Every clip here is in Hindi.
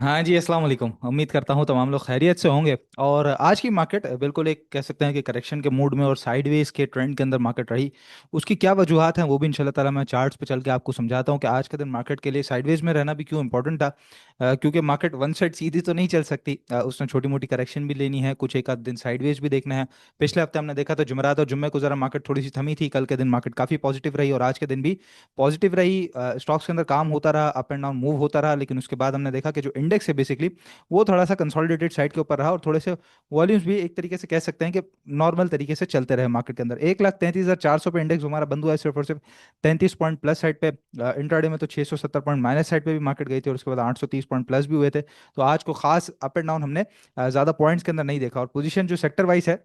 हाँ जी, अस्सलाम वालेकुम। उम्मीद करता हूँ तमाम लोग खैरियत से होंगे। और आज की मार्केट बिल्कुल एक कह सकते हैं कि करेक्शन के मूड में और साइडवेज के ट्रेंड के अंदर मार्केट रही। उसकी क्या वजूहात हैं वो भी इंशाल्लाह ताला मैं चार्ट्स पे चल के आपको समझाता हूँ कि आज के दिन मार्केट के लिए साइडवेज में रहना भी क्यों इंपॉर्टेंट था। क्योंकि मार्केट वन साइड सीधी तो नहीं चल सकती, उसने छोटी मोटी करेक्शन भी लेनी है, कुछ एक आध दिन साइडवेज भी देखना है। पिछले हफ्ते हमने देखा था जुमेरात और जुम्मे को जरा मार्केट थोड़ी सी थमी थी, कल के दिन मार्केट काफ़ी पॉजिटिव रही और आज के दिन भी पॉजिटिव रही। स्टॉक्स के अंदर काम होता रहा, अप एंड डाउन मूव होता रहा, लेकिन उसके बाद हमने देखा कि जो इंडेक्स है बेसिकली वो थोड़ा सा कंसोलिडेटेड साइड के ऊपर रहा और थोड़े से वॉल्यूम्स भी एक तरीके से कह सकते हैं कि नॉर्मल तरीके से चलते रहे मार्केट के अंदर। 1,33,400 पे इंडेक्स हमारा बंद हुआ है, सिर्फ और सिर्फ 33 पॉइंट प्लस साइड पे। इंट्राडे में तो 670 पॉइंट माइनस साइड पे भी मार्केट गई थी और उसके बाद 830 पॉइंट प्लस भी हुए थे। तो आज को खास अप एंड डाउन हमने ज्यादा पॉइंट्स के अंदर नहीं देखा। और पोजीशन जो सेक्टर वाइज है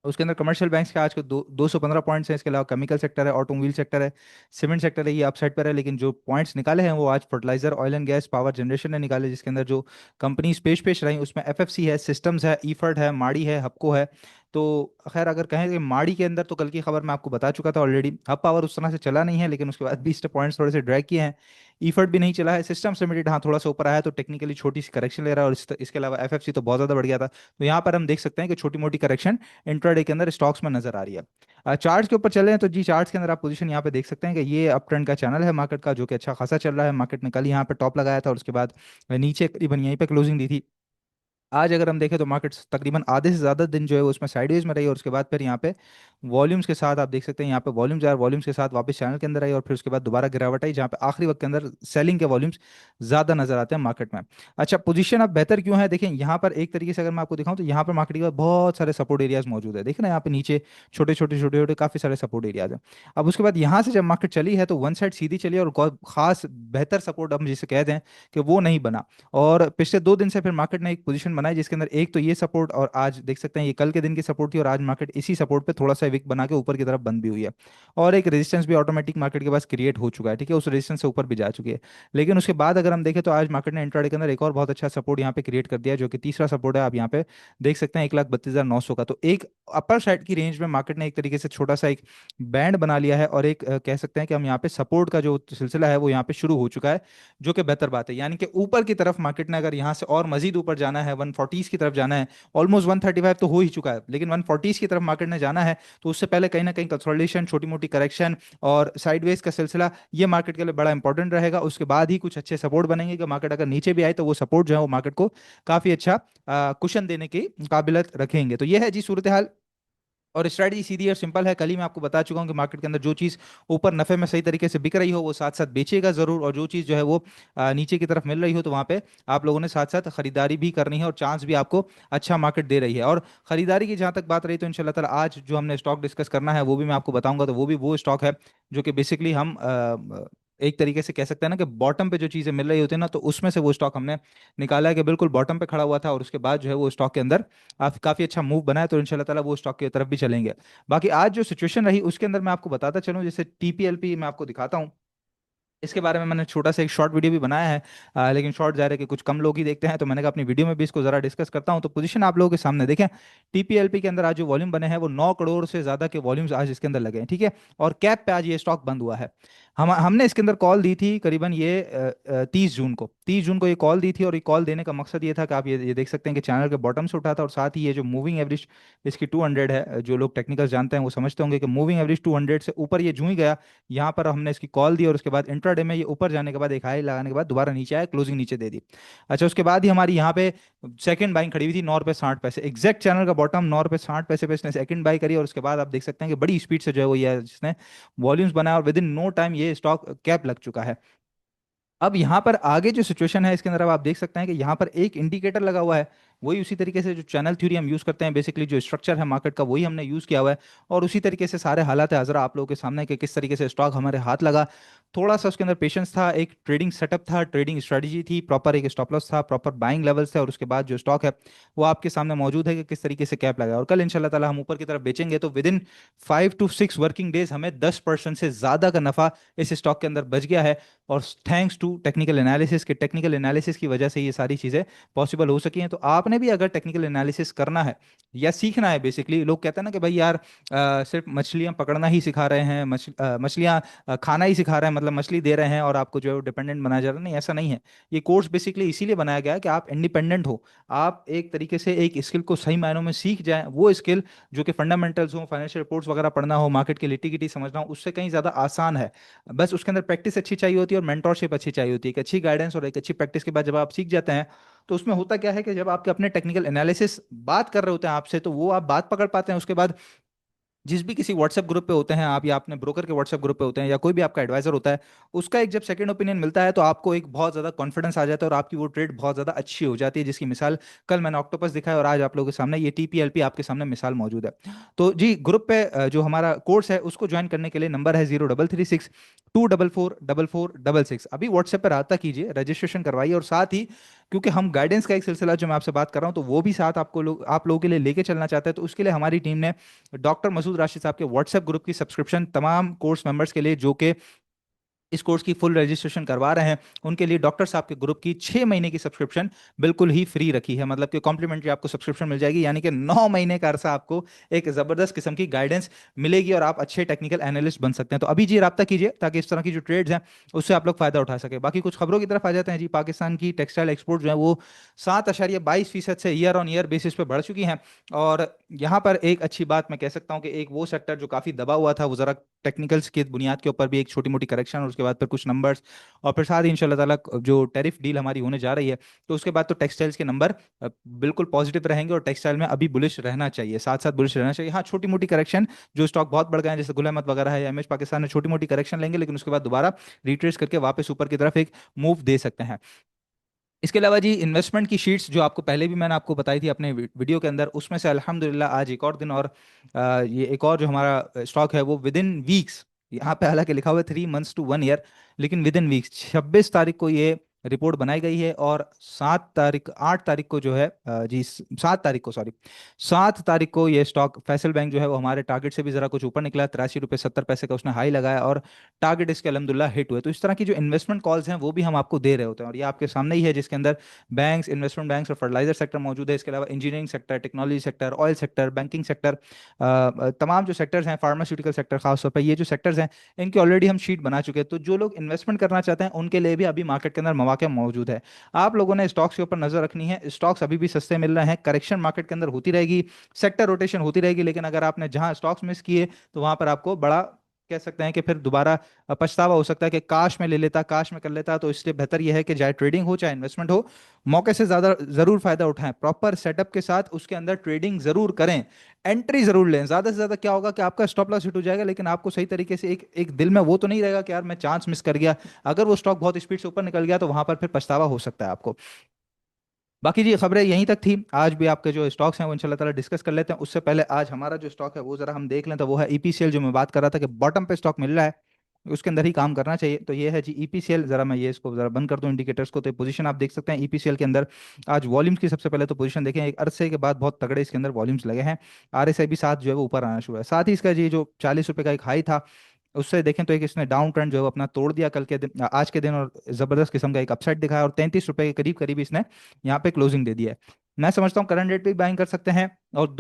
उसके अंदर कमर्शियल बैंक्स के आज के 215 पॉइंट्स हैं। इसके अलावा केमिकल सेक्टर है, ऑटोमोबाइल सेक्टर है, सीमेंट सेक्टर है, ये अपसाइड पर है। लेकिन जो पॉइंट्स निकाले हैं वो आज fertiliser, oil and gas, power generation ने निकाले, जिसके अंदर जो कंपनीज पेश पेश रही उसमें एफएफसी है, सिस्टम्स है, ईफर्ट है, माड़ी है, हपको है। तो खैर अगर कहें कि माड़ी के अंदर तो कल की खबर मैं आपको बता चुका था ऑलरेडी, हब पावर उस तरह से चला नहीं है, लेकिन उसके बाद 20 पॉइंट्स थोड़े से ड्रैग किए हैं। ईफर्ट भी नहीं चला है। सिस्टम्स लिमिटेड हाँ थोड़ा सा ऊपर आया है, तो टेक्निकली छोटी सी करेक्शन ले रहा है। और इसके अलावा एफएफसी तो बहुत ज्यादा बढ़ गया था। तो यहाँ पर हम देख सकते हैं कि छोटी मोटी करेक्शन इंट्राडे के अंदर स्टॉक्स में नजर आ रही है। चार्ट्स के ऊपर चले हैं तो जी चार्ट्स के अंदर आप पोजीशन यहाँ पे देख सकते हैं कि ये अप ट्रेंड का चैनल है मार्केट का, जो कि अच्छा खासा चल रहा है। मार्केट ने कल यहाँ पे टॉप लगाया था और उसके बाद नीचे करीबन यहीं पे क्लोजिंग दी थी। आज अगर हम देखें तो मार्केट तकरीबन आधे से ज़्यादा दिन जो है वो उसमें साइडवेज में रही और उसके बाद फिर यहाँ पे वॉल्यूम्स के साथ आप देख सकते हैं यहाँ पे वॉल्यूम्स आए, वॉल्यूम्स के साथ वापस चैनल के अंदर आई और फिर उसके बाद दोबारा गिरावट आई, जहाँ पे आखिरी वक्त के अंदर सेलिंग के वॉल्यूम्स ज़्यादा नजर आते हैं मार्केट में। अच्छा, पोजीशन अब बेहतर क्यों है देखें यहाँ पर। एक तरीके से अगर मैं आपको दिखाऊं तो यहाँ पर मार्केट के बाद बहुत सारे सपोर्ट एरियाज मौजूद है, देखें ना यहाँ पे नीचे छोटे छोटे काफ़ी सारे सपोर्ट एरियाज हैं। अब उसके बाद यहाँ से जब मार्केट चली है तो वन साइड सीधी चली और खास बेहतर सपोर्ट हम जिसे कहते हैं कि वो नहीं बना। और पिछले 2 दिन से फिर मार्केट ने एक पोजीशन बनाई जिसके अंदर एक तो ये सपोर्ट, और आज देख सकते हैं ये कल के दिन की सपोर्ट थी और आज मार्केट इसी सपोर्ट पे थोड़ा सा विक बना के ऊपर की तरफ बंद भी हुई है। और एक रेजिस्टेंस भी ऑटोमेटिक मार्केट के पास क्रिएट हो चुका है, ठीक है, उस रेजिस्टेंस से ऊपर भी जा चुकी है। लेकिन उसके बाद अगर हम देखें तो आज मार्केट ने इंट्राडे के अंदर एक और बहुत अच्छा सपोर्ट यहाँ पे क्रिएट कर दिया है, जो कि तीसरा सपोर्ट है। आप यहाँ पे देख सकते हैं 1,32,900 का। तो एक अपर साइड की रेंज में मार्केट ने एक तरीके से छोटा सा एक बैंड बना लिया है और एक कह सकते हैं कि हम यहाँ पे सपोर्ट का जो सिलसिला है वो यहाँ पे शुरू हो चुका है, जो कि बेहतर बात है। यानी कि ऊपर की तरफ मार्केट ने अगर यहाँ से और मजीद ऊपर जाना है, 140 की तरफ जाना है, ऑलमोस्ट 135 तो हो ही चुका है, लेकिन 140 की तरफ मार्केट ने जाना है, तो उससे पहले कहीं ना कहीं कंसोलिडेशन, छोटी मोटी करेक्शन और साइडवेज का सिलसिला ये मार्केट के लिए बड़ा इंपॉर्टेंट रहेगा। उसके बाद ही कुछ अच्छे सपोर्ट बनेंगे कि मार्केट अगर नीचे भी आए तो वो सपोर्ट जो है वो मार्केट को काफी अच्छा कुशन देने की काबिलियत रखेंगे। तो ये है जी सूरत हाल। और स्ट्रैटेजी सीधी और सिंपल है, कल ही मैं आपको बता चुका हूँ कि मार्केट के अंदर जो चीज़ ऊपर नफे में सही तरीके से बिक रही हो वो साथ साथ बेचेगा जरूर, और जो चीज़ जो है वो नीचे की तरफ मिल रही हो तो वहाँ पे आप लोगों ने साथ साथ खरीदारी भी करनी है और चांस भी आपको अच्छा मार्केट दे रही है। और खरीदारी की जहाँ तक बात रही तो इंशाल्लाह ताला आज जो हमने स्टॉक डिस्कस करना है वो भी मैं आपको बताऊंगा। तो वो भी वो स्टॉक है जो कि बेसिकली हम एक तरीके से कह सकते हैं ना कि बॉटम पे जो चीज़ें मिल रही होती है ना, तो उसमें से वो स्टॉक हमने निकाला है कि बिल्कुल बॉटम पे खड़ा हुआ था और उसके बाद जो है वो स्टॉक के अंदर काफी अच्छा मूव बना है। तो इंशाल्लाह ताला वो स्टॉक की तरफ भी चलेंगे। बाकी आज जो सिचुएशन रही उसके अंदर मैं आपको बताता चलूं, जैसे टीपीएलपी मैं आपको दिखाता हूं। इसके बारे में मैंने छोटा सा एक शॉर्ट वीडियो भी बनाया है, लेकिन शॉर्ट ज़ाहिर है कि कुछ कम लोग ही देखते हैं, तो मैंने कहा अपनी वीडियो में भी इसको ज़रा डिस्कस करता हूं। तो पोजीशन आप लोगों के सामने देखें, टीपीएलपी के अंदर आज जो वॉल्यूम बने हैं वो 9 करोड़ से ज़्यादा के वॉल्यूम्स आज इसके अंदर लगे हैं, ठीक है। और कैप पे आज ये स्टॉक बंद हुआ है। हमने इसके अंदर कॉल दी थी करीबन ये 30 जून को, 30 जून को ये कॉल दी थी। और ये कॉल देने का मकसद ये था कि आप ये देख सकते हैं कि चैनल के बॉटम से उठा था और साथ ही ये जो मूविंग एवरेज इसकी 200 है, जो लोग टेक्निकल जानते हैं वो समझते होंगे कि मूविंग एवरेज 200 से ऊपर ये जूं ही गया, यहाँ पर हमने इसकी कॉल दी और उसके बाद इंट्राडे में ये ऊपर जाने के बाद एक हाई लगाने के बाद दोबारा नीचे आया, क्लोजिंग नीचे दे दी। अच्छा, उसके बाद ही हमारी यहाँ पे सेकंड बाइंग खड़ी हुई थी 9 रुपये 60 पैसे, एग्जैक्ट चैनल का बॉटम 9 रुपये 60 पैसे पे इसने सेकंड बाई करी और उसके बाद आप देख सकते हैं कि बड़ी स्पीड से जो है वो ये जिसने वॉल्यूम्स बनाया और विद इन नो टाइम ये स्टॉक कैप लग चुका है। अब यहाँ पर आगे जो सिचुएशन है इसके अंदर अब आप देख सकते हैं कि यहाँ पर एक इंडिकेटर लगा हुआ है, वही उसी तरीके से जो चैनल थ्योरी हम यूज करते हैं, बेसिकली जो स्ट्रक्चर है मार्केट का वही हमने यूज किया हुआ है। और उसी तरीके से सारे हालात है हजरा आप लोगों के सामने कि किस तरीके से स्टॉक हमारे हाथ लगा। थोड़ा सा उसके अंदर पेशेंस था, एक ट्रेडिंग सेटअप था, ट्रेडिंग स्ट्रेटजी थी, प्रॉपर एक स्टॉप लॉस था, प्रॉपर बाइंग लेवल्स थे, और उसके बाद जो स्टॉक है वो आपके सामने मौजूद है कि किस तरीके से कैप लगा। और कल इंशाल्लाह ताला हम ऊपर की तरफ बेचेंगे तो with in 5 to 6 working days हमें 10% से ज्यादा का नफा इस स्टॉक के अंदर बच गया है। और थैंक्स टू टेक्निकल एनालिसिस के टेक्निकल एनालिसिस की वजह से ये सारी चीज़ें पॉसिबल हो सकी हैं। तो आपने आपने भी अगर टेक्निकल एनालिसिस करना है या सीखना है, बेसिकली लोग कहते हैं ना कि भाई यार सिर्फ मछलियां पकड़ना ही सिखा रहे हैं, मछलियां खाना ही सिखा रहे हैं, मतलब मछली दे रहे हैं और आपको जो है डिपेंडेंट बनाया जा रहा है। नहीं, ऐसा नहीं है। ये कोर्स बेसिकली इसीलिए बनाया गया है कि आप इंडिपेंडेंट हो, आप एक तरीके से एक स्किल को सही मायनों में सीख जाएं, वो स्किल जो कि फंडामेंटल्स हो, फाइनेंशियल रिपोर्ट्स वगैरह पढ़ना हो, मार्केट की लिटिगिटी समझना हो, उससे कहीं ज़्यादा आसान है। बस उसके अंदर प्रैक्टिस अच्छी चाहिए होती है और मेंटोरशिप अच्छी चाहिए होती है। एक अच्छी गाइडेंस और एक अच्छी प्रैक्टिस के बाद जब आप सीख जाते हैं, तो उसमें होता क्या है कि जब आपके अपने टेक्निकल एनालिसिस बात कर रहे होते हैं आपसे, तो वो आप बात पकड़ पाते हैं। उसके बाद जिस भी किसी व्हाट्सएप ग्रुप पे होते हैं आप, या अपने ब्रोकर के व्हाट्सएप ग्रुप पे होते हैं, या कोई भी आपका एडवाइजर होता है, उसका एक जब सेकंड ओपिनियन मिलता है, तो आपको एक बहुत ज़्यादा कॉन्फिडेंस आ जाता है और आपकी वो ट्रेड बहुत ज़्यादा अच्छी हो जाती है, जिसकी मिसाल कल मैंने ऑक्टोपस दिखाया और आज आप लोगों के सामने ये टीपीएलपी आपके सामने मिसाल मौजूद है। तो जी, ग्रुप पे जो हमारा कोर्स है उसको ज्वाइन करने के लिए नंबर है 0336 244 4466। अभी व्हाट्सएप पर रब्ता कीजिए, रजिस्ट्रेशन करवाइए, और साथ ही क्योंकि हम गाइडेंस का एक सिलसिला जो मैं आपसे बात कर रहा हूँ, तो वो भी साथ आपको आप लोगों के लिए लेके चलना चाहते हैं, तो उसके लिए हमारी टीम ने डॉक्टर मसूद राशिद साहब के व्हाट्सएप ग्रुप की सब्सक्रिप्शन तमाम कोर्स मेंबर्स के लिए, जो कि इस कोर्स की फुल रजिस्ट्रेशन करवा रहे हैं, उनके लिए डॉक्टर साहब के ग्रुप की 6 महीने की सब्सक्रिप्शन बिल्कुल ही फ्री रखी है। मतलब कि कॉम्प्लीमेंट्री आपको सब्सक्रिप्शन मिल जाएगी, यानी कि 9 महीने का अरसा आपको एक जबरदस्त किस्म की गाइडेंस मिलेगी और आप अच्छे टेक्निकल एनालिस्ट बन सकते हैं। तो अभी जी रब्ता कीजिए, ताकि इस तरह की जो ट्रेड्स हैं उससे आप लोग फायदा उठा सके। बाकी कुछ खबरों की तरफ आ जाते हैं जी। पाकिस्तान की टेक्सटाइल एक्सपोर्ट जो है वो 7.22% से ईयर ऑन ईयर बेसिस पे बढ़ चुकी हैं। और यहाँ पर एक अच्छी बात मैं कह सकता हूँ कि एक वो सेक्टर जो काफी दबा हुआ था, वो जरा टेक्निकल्स की बुनियाद के ऊपर भी एक छोटी मोटी करेक्शन, और उसके बाद फिर कुछ नंबर्स, और फिर साथ ही इंशाल्लाह ताला जो टैरिफ डील हमारी होने जा रही है, तो उसके बाद तो टेक्सटाइल्स के नंबर बिल्कुल पॉजिटिव रहेंगे, और टेक्सटाइल में अभी बुलिश रहना चाहिए, साथ साथ बुलिश रहना चाहिए। हाँ, छोटी मोटी करेक्शन, जो स्टॉक बहुत बढ़ गए हैं जैसे गुल अहमद वगैरह है या एमएच पाकिस्तान में, छोटी मोटी करेक्शन लेंगे, लेकिन उसके बाद दोबारा रिट्रेस करके वापस ऊपर की तरफ एक मूव दे सकते हैं। इसके अलावा जी, इन्वेस्टमेंट की शीट्स जो आपको पहले भी मैंने आपको बताई थी अपने वीडियो के अंदर, उसमें से अल्हम्दुलिल्लाह आज एक और दिन, और ये एक और जो हमारा स्टॉक है वो विद इन वीक्स, यहाँ पे हालांकि लिखा हुआ है 3 मंथ्स टू 1 ईयर, लेकिन विद इन वीक्स 26 तारीख को ये रिपोर्ट बनाई गई है, और 7 तारीख 8 तारीख को जो है 7 तारीख को, सॉरी, 7 तारीख को ये स्टॉक फैसल बैंक जो है वो हमारे टारगेट से भी जरा कुछ ऊपर निकला, 83 रुपये 70 पैसे का उसने हाई लगाया, और टारगेट इसके अल्हम्दुलिल्लाह हिट हुए। तो इस तरह की जो इन्वेस्टमेंट कॉल्स हैं वो भी हम आपको दे रहे होते हैं, और ये आपके सामने ही है, जिसके अंदर बैंक्स, इन्वेस्टमेंट बैंक्स और फर्टिलाइजर सेक्टर मौजूद है। इसके अलावा engineering sector, technology sector, oil sector, banking sector, तमाम जो सेक्टर्स हैं, फार्मास्यूटिकल सेक्टर खासतौर पर, ये जो सेक्टर्स हैं इनकी ऑलरेडी हम शीट बना चुके हैं। तो जो लोग इन्वेस्टमेंट करना चाहते हैं उनके लिए भी अभी मार्केट के अंदर मौके मौजूद है। आप लोगों ने स्टॉक्स के ऊपर नजर रखनी है, स्टॉक्स अभी भी सस्ते मिल रहे हैं, करेक्शन मार्केट के अंदर होती रहेगी, सेक्टर रोटेशन होती रहेगी, लेकिन अगर आपने जहां स्टॉक्स मिस किए, तो वहां पर आपको बड़ा कह सकते हैं कि फिर दोबारा पछतावा हो सकता है कि काश में ले लेता, काश में कर लेता। तो इसलिए बेहतर यह है कि चाहे ट्रेडिंग हो चाहे इन्वेस्टमेंट हो, मौके से ज्यादा जरूर फायदा उठाएं, प्रॉपर सेटअप के साथ उसके अंदर ट्रेडिंग जरूर करें, एंट्री जरूर लें। ज्यादा से ज्यादा क्या होगा कि आपका स्टॉप लॉस हिट हो जाएगा, लेकिन आपको सही तरीके से एक एक दिल में वो तो नहीं रहेगा कि यार मैं चांस मिस कर गया। अगर वो स्टॉक बहुत स्पीड से ऊपर निकल गया, तो वहां पर फिर पछतावा हो सकता है आपको। बाकी जी, खबरें यहीं तक थी। आज भी आपके जो स्टॉक्स हैं वो इंशाल्लाह ताला डिस्कस कर लेते हैं। उससे पहले आज हमारा जो स्टॉक है वो जरा हम देख लें, तो वो है ईपीसीएल, जो मैं बात कर रहा था कि बॉटम पे स्टॉक मिल रहा है, उसके अंदर ही काम करना चाहिए। तो ये है जी ईपीसीएल। जरा मैं ये इसको जरा बंद कर दूं इंडिकेटर्स को, तो पोजीशन आप देख सकते हैं ईपीसीएल के अंदर। आज वॉल्यूम्स की सबसे पहले तो पोजीशन देखें, एक अरसे के बाद बहुत तगड़े इसके अंदर वॉल्यूम्स लगे हैं। आरएसआई भी साथ जो है वो ऊपर आना शुरू है। साथ ही इसका जी जो 40 रुपए का एक हाई था, उससे देखें तो एक इसने डाउन ट्रेंड जो है वो अपना तोड़ दिया कल के दिन, आज के दिन, और जबरदस्त किस्म का एक अपसाइड दिखाया, और 33 रुपए के करीब करीब इसने यहाँ पे क्लोजिंग दे दिया है। मैं समझता हूँ करंट रेट पे भी बाइंग कर सकते हैं, और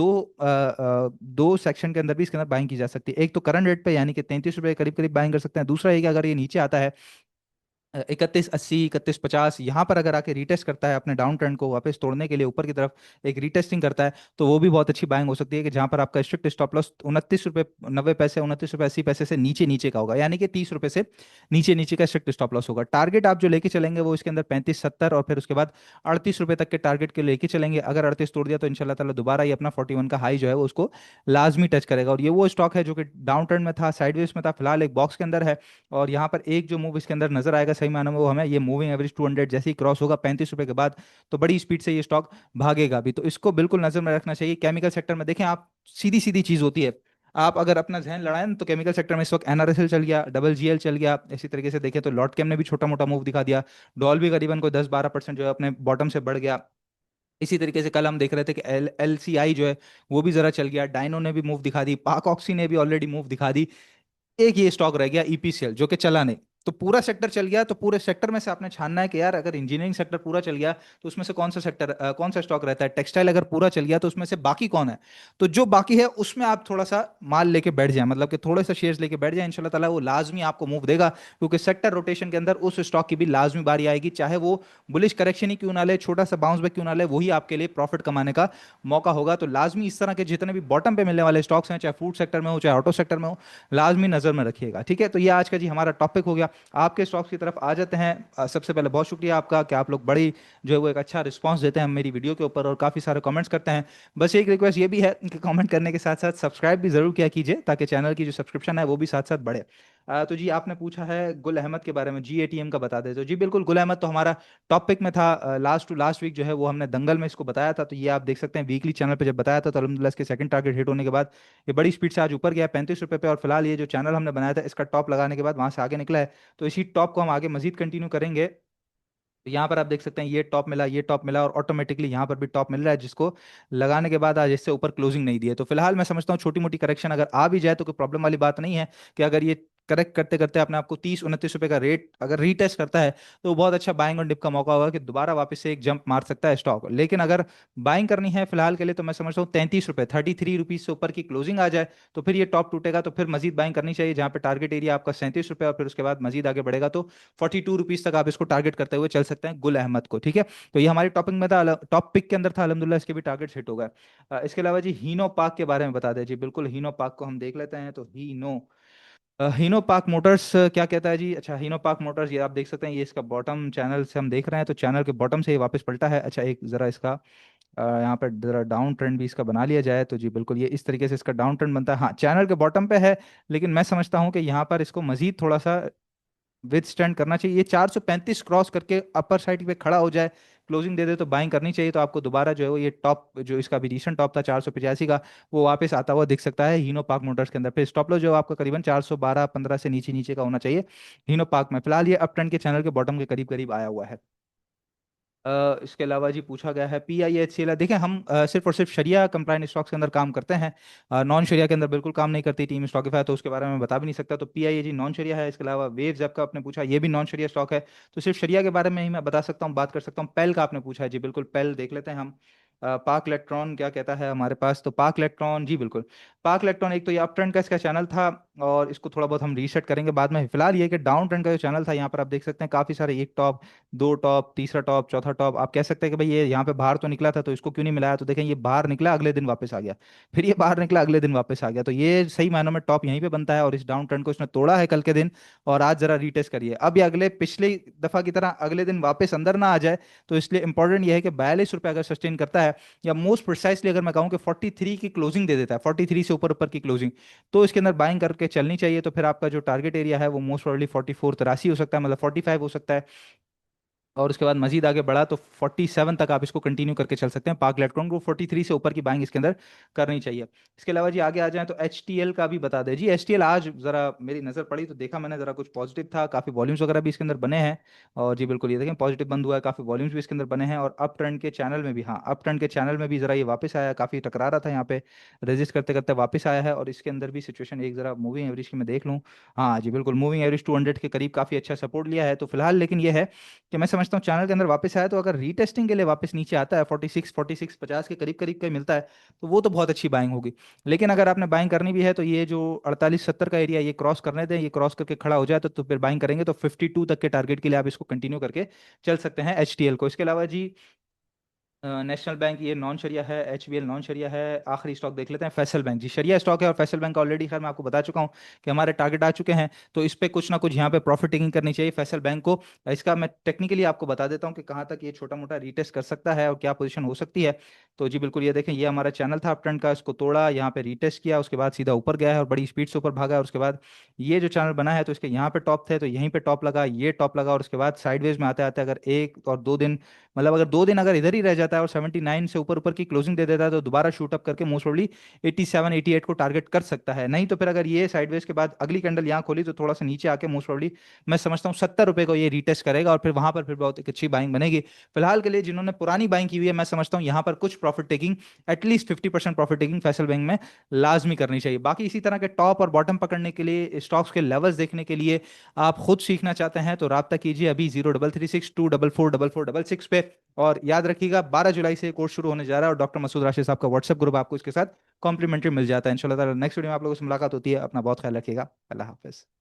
दो सेक्शन के अंदर भी इसके अंदर बाइंग की जा सकती है। एक तो करंट रेट पे यानी कि 33 रुपए के करीब करीब बाइंग कर सकते हैं। दूसरा ये कि अगर ये नीचे आता है 31 80 31 50, यहाँ पर अगर आके रीटेस्ट करता है अपने डाउन ट्रेंड को वापस तोड़ने के लिए ऊपर की तरफ एक रीटेस्टिंग करता है, तो वो भी बहुत अच्छी बाइंग हो सकती है, कि जहाँ पर आपका स्ट्रिक्ट स्टॉप लॉस 29 रुपये 90 पैसे 29 रुपये 80 पैसे से नीचे नीचे का होगा, यानी कि 30 रुपये से नीचे नीचे का स्ट्रिक्ट स्टॉप लॉस होगा। टारगेट आप जो लेके चलेंगे वो इसके अंदर 35 70, और फिर उसके बाद 38 रुपये तक के टारगेट के लेके चलेंगे। अगर 38 तोड़ दिया, तो इंशाल्लाह ताला दोबारा ये अपना 41 का हाई जो है वो उसको लाजमी टच करेगा। और ये वो स्टॉक है जो कि डाउन ट्रेंड में था, साइडवेज में था, फिलहाल एक बॉक्स के अंदर है। और यहाँ पर एक जो मूव इसके अंदर नजर आएगा सही मायनों में, वो हमें ये मूविंग एवरेज 200 जैसे ही क्रॉस होगा 35 रुपए के बाद, तो बड़ी स्पीड से ये स्टॉक भागेगा भी। तो इसको बिल्कुल नजर में रखना चाहिए। केमिकल सेक्टर में देखें आप, सीधी सीधी चीज होती है। आप अगर अपना जहन लड़ाएं ना, तो केमिकल सेक्टर में इस वक्त एनआरएसएल चल गया, डबल जीएल चल गया। इसी तरीके से देखें तो लॉट केम ने भी छोटा मोटा मूव दिखा दिया। डॉल भी करीबन कोई 10 12% जो है अपने बॉटम से बढ़ गया। इसी तरीके से कल हम देख रहे थे कि एल सी आई जो है वो भी जरा चल गया। डाइनो ने भी मूव दिखा दी, पाक ऑक्सी ने भी ऑलरेडी मूव दिखा दी। एक ये स्टॉक रह गया ईपीसीएल, जो कि चला नहीं। तो पूरा सेक्टर चल गया, तो पूरे सेक्टर में से आपने छानना है कि यार अगर इंजीनियरिंग सेक्टर पूरा चल गया तो उसमें से कौन सा सेक्टर, कौन सा स्टॉक रहता है। टेक्सटाइल अगर पूरा चल गया तो उसमें से बाकी कौन है। तो जो बाकी है उसमें आप थोड़ा सा माल लेके बैठ जाए, मतलब कि थोड़े से शेयर्स लेके बैठ जाए, इंशाल्लाह ताला वो लाजमी आपको मूव देगा, क्योंकि सेक्टर रोटेशन के अंदर उस स्टॉक की भी लाजमी बारी आएगी, चाहे वो बुलिश करेक्शन ही क्यों ना ले, छोटा सा बाउंस बैक क्यों ना ले, वही आपके लिए प्रॉफिट कमाने का मौका होगा। तो लाजमी इस तरह के जितने भी बॉटम पे मिलने वाले स्टॉक्स हैं, चाहे फूड सेक्टर में हो चाहे ऑटो सेक्टर में हो, लाजमी नजर में रखिएगा। ठीक है, तो ये आज का जी हमारा टॉपिक हो गया। आपके स्टॉक्स की तरफ आ जाते हैं। सबसे पहले बहुत शुक्रिया आपका कि आप लोग बड़ी जो है वो एक अच्छा रिस्पांस देते हैं मेरी वीडियो के ऊपर और काफ़ी सारे कमेंट्स करते हैं। बस एक रिक्वेस्ट ये भी है कि कमेंट करने के साथ साथ सब्सक्राइब भी ज़रूर किया कीजिए, ताकि चैनल की जो सब्सक्रिप्शन है वो भी साथ साथ बढ़े। तो जी आपने पूछा है गुल अहमद के बारे में, जी एटीएम का बता दे। तो जी बिल्कुल, गुल अहमद तो हमारा टॉपिक में था, लास्ट टू लास्ट वीक जो है वो हमने दंगल में इसको बताया था। तो ये आप देख सकते हैं वीकली चैनल पे जब बताया था, तो अल्हम्दुलिल्लाह इसके सेकंड टारगेट हिट होने के बाद ये बड़ी स्पीड से आज ऊपर गया 35 रुपये पे। और फिलहाल ये जो चैनल हमने बनाया था इसका टॉप लगाने के बाद वहां से आगे निकला है। तो इसी टॉप को हम आगे मजीद कंटिन्यू करेंगे। तो यहाँ पर आप देख सकते हैं ये टॉप मिला, ये टॉप मिला, और ऑटोमेटिकली यहाँ पर भी टॉप मिल रहा है, जिसको लगाने के बाद आज इससे ऊपर क्लोजिंग नहीं दी है। तो फिलहाल मैं समझता हूँ छोटी मोटी करेक्शन अगर आ भी जाए तो कोई प्रॉब्लम वाली बात नहीं है, कि अगर ये करेक्ट करते करते अपने आपको 30-29 रुपए का रेट अगर रीटेस्ट करता है तो बहुत अच्छा बाइंग और डिप का मौका होगा कि दोबारा वापस से एक जंप मार सकता है स्टॉक। लेकिन अगर बाइंग करनी है फिलहाल के लिए तो मैं समझता हूँ 33 रुपए, 33 रुपीज से ऊपर की क्लोजिंग आ जाए तो फिर ये टॉप टूटेगा, तो फिर मजीद बाइंग करनी चाहिए, जहां पे टारगेट एरिया आपका 37 रुपए, और फिर उसके बाद मजीद आगे बढ़ेगा तो 42 रुपीज तक आप इसको टारगेट करते हुए चल सकते हैं गुल अहमद को। ठीक है, तो ये हमारी टॉपिक में था, टॉप पिक के अंदर था, अलहमदुल्ला इसके भी टारगेट हिट हो गए। इसके अलावा जी हीनो पार्क के बारे में बता दें। जी बिल्कुल, हीनो पार्क को हम देख लेते हैं। तो हीनो पार्क मोटर्स क्या कहता है जी। अच्छा, हीनो पार्क मोटर्स ये आप देख सकते हैं, ये इसका बॉटम चैनल से हम देख रहे हैं, तो चैनल के बॉटम से ये वापस पलटा है। अच्छा, एक ज़रा इसका यहाँ पे जरा डाउन ट्रेंड भी इसका बना लिया जाए, तो जी बिल्कुल ये इस तरीके से इसका डाउन ट्रेंड बनता है। हाँ, चैनल के बॉटम पे है, लेकिन मैं समझता हूँ कि यहाँ पर इसको मजीद थोड़ा सा विद स्टैंड करना चाहिए। ये 435 क्रॉस करके अपर साइड पे खड़ा हो जाए, क्लोजिंग दे दे, तो बाइंग करनी चाहिए। तो आपको दोबारा जो है वो ये टॉप जो इसका भी रीसेंट टॉप था 485 का, वो वापस आता हुआ दिख सकता है हीनो पार्क मोटर्स के अंदर। फिर स्टॉप लॉस जो है आपका करीबन 412-15 से नीचे नीचे का होना चाहिए हीनो पार्क में। फिलहाल ये अप ट्रेंड के चैनल के बॉटम के करीब करीब आया हुआ है। इसके अलावा जी पूछा गया है P I H C L. देखिए हम सिर्फ और सिर्फ शरिया कंप्लाइंट स्टॉक्स के अंदर काम करते हैं, नॉन शरिया के अंदर बिल्कुल काम नहीं करती टीम स्टॉकिफाई, तो उसके बारे में बता भी नहीं सकता। तो P I A ji non शरिया है। इसके अलावा वेव्स ऐप का आपने पूछा, ये भी नॉन शरिया स्टॉक है। तो सिर्फ शरिया के बारे में ही मैं बता सकता हूँ, बात कर सकता हूँ। पेल का आपने पूछा है, जी बिल्कुल पेल देख लेते हैं हम। पार्क इलेक्ट्रॉन क्या कहता है हमारे पास। तो पार्क इलेक्ट्रॉन जी बिल्कुल, पार्क इलेक्ट्रॉन एक तो ये अप ट्रेंड का इसका चैनल था, और इसको थोड़ा बहुत हम रीसेट करेंगे बाद में। फिलहाल ये कि डाउन ट्रेंड का जो चैनल था, यहाँ पर आप देख सकते हैं काफी सारे, एक टॉप, दो टॉप, तीसरा टॉप, चौथा टॉप। आप कह सकते हैं कि भाई ये यहाँ पे बाहर तो निकला था तो इसको क्यों नहीं मिलाया। तो देखें, ये बाहर निकला अगले दिन वापस आ गया, फिर ये बाहर निकला अगले दिन वापस आ गया। तो ये सही मायनों में टॉप यहीं पे बनता है, और इस डाउन ट्रेंड को इसने तोड़ा है कल के दिन। और आज जरा रीटेस्ट करिए, अब ये अगले पिछली दफा की तरह अगले दिन वापस अंदर ना आ जाए। तो इसलिए इंपॉर्टेंट ये है कि 42 रुपये अगर सस्टेन करता है, या मोस्ट प्रिसाइसली अगर मैं कहूँ कि 43 की क्लोजिंग दे देता है, 43 से ऊपर ऊपर की क्लोजिंग, तो इसके अंदर बाइंग करके चलनी चाहिए। तो फिर आपका जो टारगेट एरिया है वो मोस्ट प्रोबेबली 44-83 हो सकता है, मतलब 45 हो सकता है। और उसके बाद मजीद आगे बढ़ा तो 47 तक आप इसको कंटिन्यू करके चल सकते हैं। पार्क इलेक्ट्रॉन को 43 से ऊपर की बाइंग इसके अंदर करनी चाहिए। इसके अलावा जी आगे आ जाएं तो एच टी एल का भी बता दें। जी एच टी एल आज ज़रा मेरी नज़र पड़ी तो देखा मैंने, ज़रा कुछ पॉजिटिव था, काफ़ी वॉल्यूम्स वगैरह भी इसके अंदर बने हैं। और जी बिल्कुल, ये देखें पॉजिटिव बंद हुआ है, काफ़ी वॉल्यूम्स भी इसके अंदर बने हैं। और अप ट्रेंड के चैनल में भी, हाँ अप ट्रेंड के चैनल में भी ज़रा ये वापस आया, काफ़ी टकरा रहा था यहाँ पे, रेजिस्ट करते करते वापस आया है। और इसके अंदर भी सिचुएशन एक ज़रा मूविंग एवरेज की मैं देख लूँ। हाँ जी बिल्कुल, मूविंग एवरेज 200 के करीब काफ़ी अच्छा सपोर्ट लिया है। तो फिलहाल लेकिन ये है कि मैं समझता हूँ चैनल के अंदर वापस आया, तो अगर रीटेस्टिंग के लिए वापस नीचे आता है 46-50 के करीब करीब का मिलता है, तो वो तो बहुत अच्छी बाइंग होगी। लेकिन अगर आपने बाइंग करनी भी है तो ये जो 48-70 का एरिया ये क्रॉस करने दें, ये क्रॉस करके खड़ा हो जाए तो फिर बाइंग करेंगे। तो 52 तक के टारगेट के लिए आप इसको कंटिन्यू करके चल सकते हैं एच टी एल को। इसके अलावा जी नेशनल बैंक ये नॉन शरिया है, एच बी एल नॉन शरिया है। आखिरी स्टॉक देख लेते हैं फैसल बैंक। जी शरिया स्टॉक है, और फैसल बैंक का ऑलरेडी खैर मैं आपको बता चुका हूँ कि हमारे टारगेट आ चुके हैं। तो इस पे कुछ ना कुछ यहाँ पे प्रॉफिट टेकिंग करनी चाहिए फैसल बैंक को। इसका मैं टेक्निकली आपको बता देता हूँ कि कहाँ तक ये छोटा मोटा रीटेस्ट कर सकता है और क्या पोजीशन हो सकती है। तो जी बिल्कुल, ये देखें, ये हमारा चैनल था अप ट्रेंड का, इसको तोड़ा, यहाँ पे रीटेस्ट किया, उसके बाद सीधा ऊपर गया है और बड़ी स्पीड से ऊपर भागा है। और उसके बाद ये जो चैनल बना है तो इसके यहाँ पे टॉप थे, तो यहीं पे टॉप लगा, ये टॉप लगा, और उसके बाद साइडवेज में आते आते अगर 1 और 2 दिन मतलब अगर 2 दिन अगर इधर ही रह जाता है और 79 से ऊपर ऊपर की क्लोजिंग दे देता है तो दोबारा शूट अप करके मोस्ट प्रोबब्ली 87 88 को टारगेट कर सकता है। नहीं तो फिर अगर ये साइडवेज के बाद अगली कैंडल यहाँ खोली तो थोड़ा सा नीचे आके मोस्ट प्रोबब्ली मैं समझता हूँ 70 रुपए को ये रीटेस्ट करेगा और फिर वहां पर फिर बहुत एक अच्छी बाइंग बनेगी। फिलहाल के लिए जिन्होंने पुरानी बाइंग की हुई है मैं समझता हूँ यहाँ पर कुछ profit taking, at least 50% profit taking Faisal bank में लाजमी करनी चाहिए। बाकी इसी तरह के टॉप और बॉटम पकड़ने के लिए, स्टॉक्स के लेवल्स देखने के लिए आप खुद सीखना चाहते हैं तो राब्ता कीजिए अभी 0336 244 4466 पे। और याद रखिएगा 12 जुलाई से कोर्स शुरू होने जा रहा है और डॉक्टर मसूद राशिद साहब का व्हाट्सएप ग्रुप आपको इसके साथ कॉम्प्लीमेंट्री मिल जाता है। इंशाल्लाह ताला नेक्स्ट वीडियो में आप लोगों से मुलाकात होती है। अपना बहुत ख्याल रखिएगा। अल्लाह हाफिज।